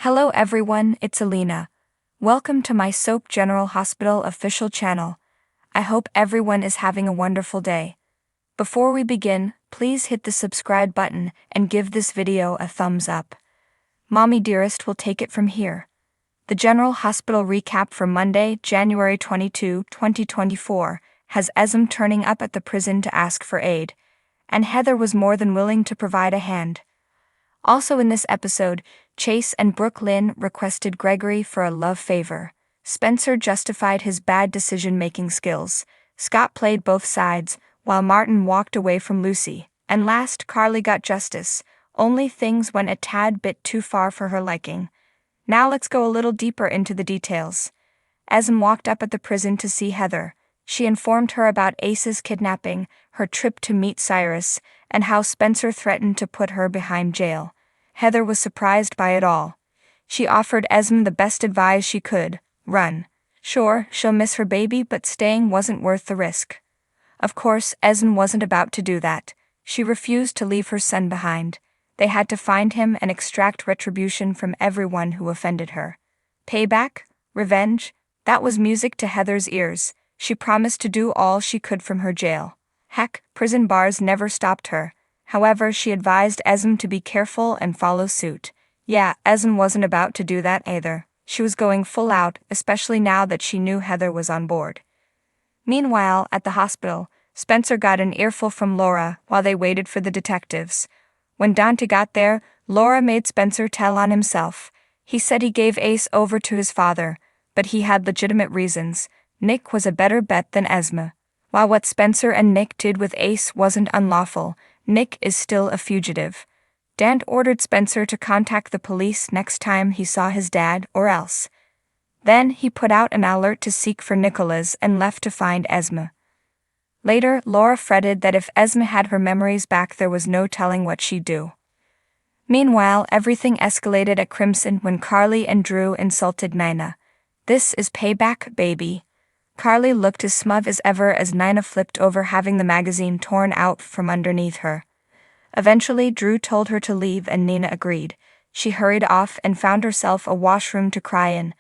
Hello everyone, it's Alina. Welcome to my Soap General Hospital official channel. I hope everyone is having a wonderful day. Before we begin, please hit the subscribe button and give this video a thumbs up. Mommy Dearest will take it from here. The General Hospital recap for Monday, January 22, 2024, has Esme turning up at the prison to ask for aid, and Heather was more than willing to provide a hand. Also in this episode, Chase and Brooklyn requested Gregory for a love favor. Spencer justified his bad decision-making skills. Scott played both sides, while Martin walked away from Lucy. And last, Carly got justice. Only things went a tad bit too far for her liking. Now let's go a little deeper into the details. Esme walked up at the prison to see Heather. She informed her about Ace's kidnapping, her trip to meet Cyrus, and how Spencer threatened to put her behind jail. Heather was surprised by it all. She offered Esme the best advice she could: run. Sure, she'll miss her baby, but staying wasn't worth the risk. Of course, Esme wasn't about to do that. She refused to leave her son behind. They had to find him and extract retribution from everyone who offended her. Payback? Revenge? That was music to Heather's ears. She promised to do all she could from her jail. Heck, prison bars never stopped her. However, she advised Esme to be careful and follow suit. Yeah, Esme wasn't about to do that either. She was going full out, especially now that she knew Heather was on board. Meanwhile, at the hospital, Spencer got an earful from Laura while they waited for the detectives. When Dante got there, Laura made Spencer tell on himself. He said he gave Ace over to his father, but he had legitimate reasons. Nick was a better bet than Esme. While what Spencer and Nick did with Ace wasn't unlawful, Nick is still a fugitive. Dante ordered Spencer to contact the police next time he saw his dad, or else. Then he put out an alert to seek for Nicholas and left to find Esme. Later, Laura fretted that if Esme had her memories back, there was no telling what she'd do. Meanwhile, everything escalated at Crimson when Carly and Drew insulted Nina. This is payback, baby. Carly looked as smug as ever as Nina flipped over, having the magazine torn out from underneath her. Eventually, Drew told her to leave and Nina agreed. She hurried off and found herself a washroom to cry in.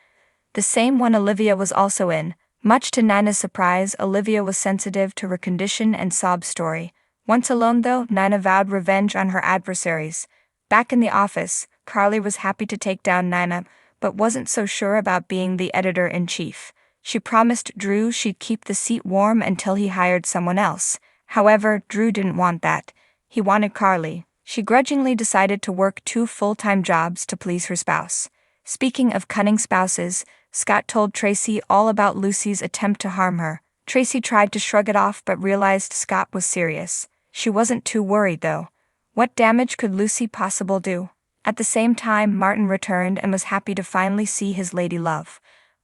The same one Olivia was also in. Much to Nina's surprise, Olivia was sensitive to her condition and sob story. Once alone though, Nina vowed revenge on her adversaries. Back in the office, Carly was happy to take down Nina, but wasn't so sure about being the editor-in-chief. She promised Drew she'd keep the seat warm until he hired someone else. However, Drew didn't want that. He wanted Carly. She grudgingly decided to work 2 full-time jobs to please her spouse. Speaking of cunning spouses, Scott told Tracy all about Lucy's attempt to harm her. Tracy tried to shrug it off but realized Scott was serious. She wasn't too worried though. What damage could Lucy possibly do? At the same time, Martin returned and was happy to finally see his lady love.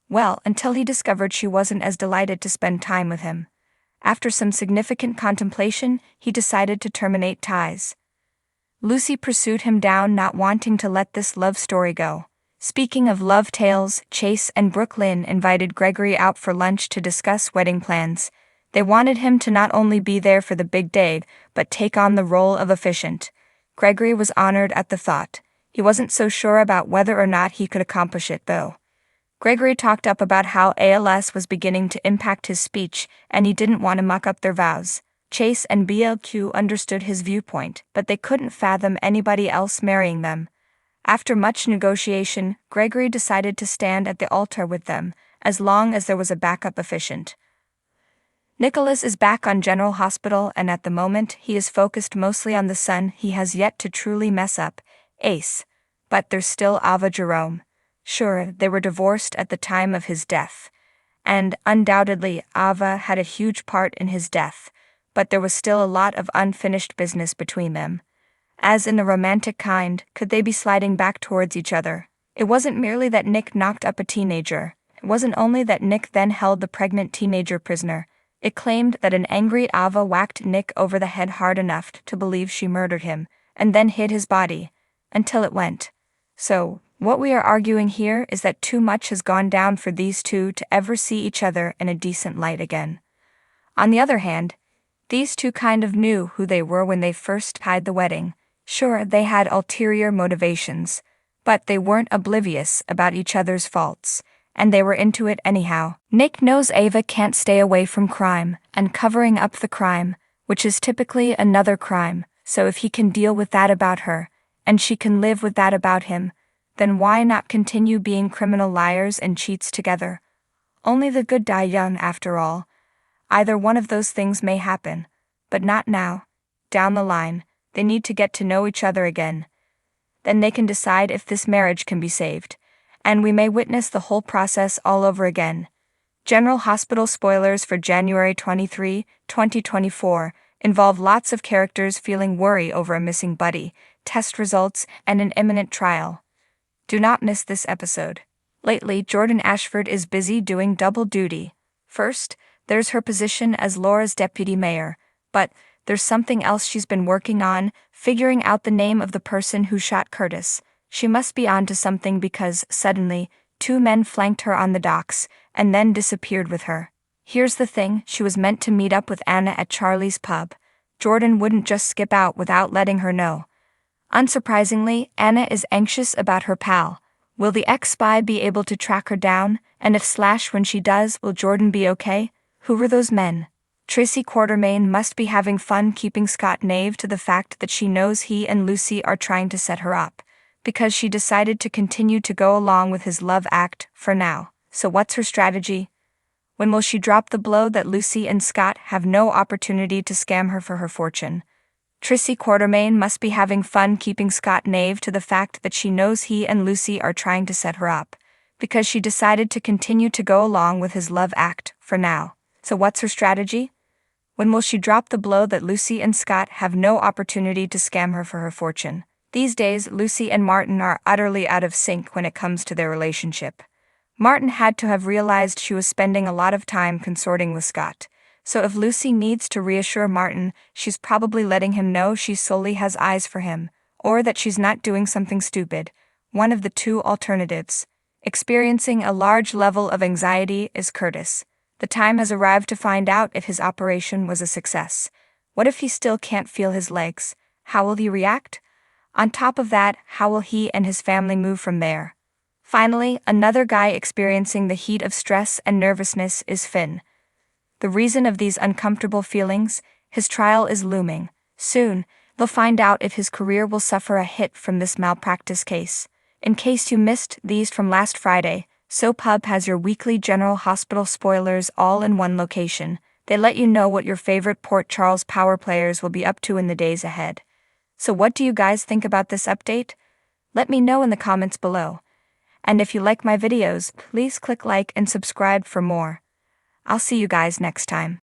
Well, until he discovered she wasn't as delighted to spend time with him. After some significant contemplation, he decided to terminate ties. Lucy pursued him down, not wanting to let this love story go. Speaking of love tales, Chase and Brooklyn invited Gregory out for lunch to discuss wedding plans. They wanted him to not only be there for the big day, but take on the role of officiant. Gregory was honored at the thought. He wasn't so sure about whether or not he could accomplish it though. Gregory talked up about how ALS was beginning to impact his speech, and he didn't want to muck up their vows. Chase and BLQ understood his viewpoint, but they couldn't fathom anybody else marrying them. After much negotiation, Gregory decided to stand at the altar with them, as long as there was a backup officiant. Nicholas is back on General Hospital, and at the moment he is focused mostly on the son he has yet to truly mess up, Ace. But there's still Ava Jerome. Sure, they were divorced at the time of his death. And, undoubtedly, Ava had a huge part in his death, but there was still a lot of unfinished business between them. As in the romantic kind, could they be sliding back towards each other? It wasn't merely that Nick knocked up a teenager. It wasn't only that Nick then held the pregnant teenager prisoner. It claimed that an angry Ava whacked Nick over the head hard enough to believe she murdered him, and then hid his body, until it went. So, what we are arguing here is that too much has gone down for these two to ever see each other in a decent light again. On the other hand, these two kind of knew who they were when they first tied the wedding. Sure, they had ulterior motivations, But they weren't oblivious about each other's faults, and they were into it anyhow. Nick knows Ava can't stay away from crime and covering up the crime, which is typically another crime, so if he can deal with that about her, and she can live with that about him, then why not continue being criminal liars and cheats together? Only the good die young after all. Either one of those things may happen, but not now. Down the line, they need to get to know each other again. Then they can decide if this marriage can be saved, and we may witness the whole process all over again. General Hospital spoilers for January 23, 2024, involve lots of characters feeling worry over a missing buddy, test results, and an imminent trial. Do not miss this episode. Lately, Jordan Ashford is busy doing double duty. First, there's her position as Laura's deputy mayor, but there's something else she's been working on, figuring out the name of the person who shot Curtis. She must be on to something because, suddenly, 2 men flanked her on the docks, and then disappeared with her. Here's the thing, she was meant to meet up with Anna at Charlie's pub. Jordan wouldn't just skip out without letting her know. Unsurprisingly, Anna is anxious about her pal. Will the ex-spy be able to track her down, and if when she does, will Jordan be okay? Who were those men? Tracy Quartermaine must be having fun keeping Scott naive to the fact that she knows he and Lucy are trying to set her up, because she decided to continue to go along with his love act for now. So what's her strategy? When will she drop the blow that Lucy and Scott have no opportunity to scam her for her fortune? Tracy Quartermaine must be having fun keeping Scott naive to the fact that she knows he and Lucy are trying to set her up, because she decided to continue to go along with his love act for now. So what's her strategy? When will she drop the blow that Lucy and Scott have no opportunity to scam her for her fortune? These days, Lucy and Martin are utterly out of sync when it comes to their relationship. Martin had to have realized she was spending a lot of time consorting with Scott, so if Lucy needs to reassure Martin, she's probably letting him know she solely has eyes for him, or that she's not doing something stupid. One of the two alternatives. Experiencing a large level of anxiety is Curtis. The time has arrived to find out if his operation was a success. What if he still can't feel his legs? How will he react? On top of that, how will he and his family move from there? Finally, another guy experiencing the heat of stress and nervousness is Finn. The reason of these uncomfortable feelings, his trial is looming. Soon, they'll find out if his career will suffer a hit from this malpractice case. In case you missed these from last Friday, SoPub has your weekly General Hospital spoilers all in one location. They let you know what your favorite Port Charles Power players will be up to in the days ahead. So what do you guys think about this update? Let me know in the comments below. And if you like my videos, please click like and subscribe for more. I'll see you guys next time.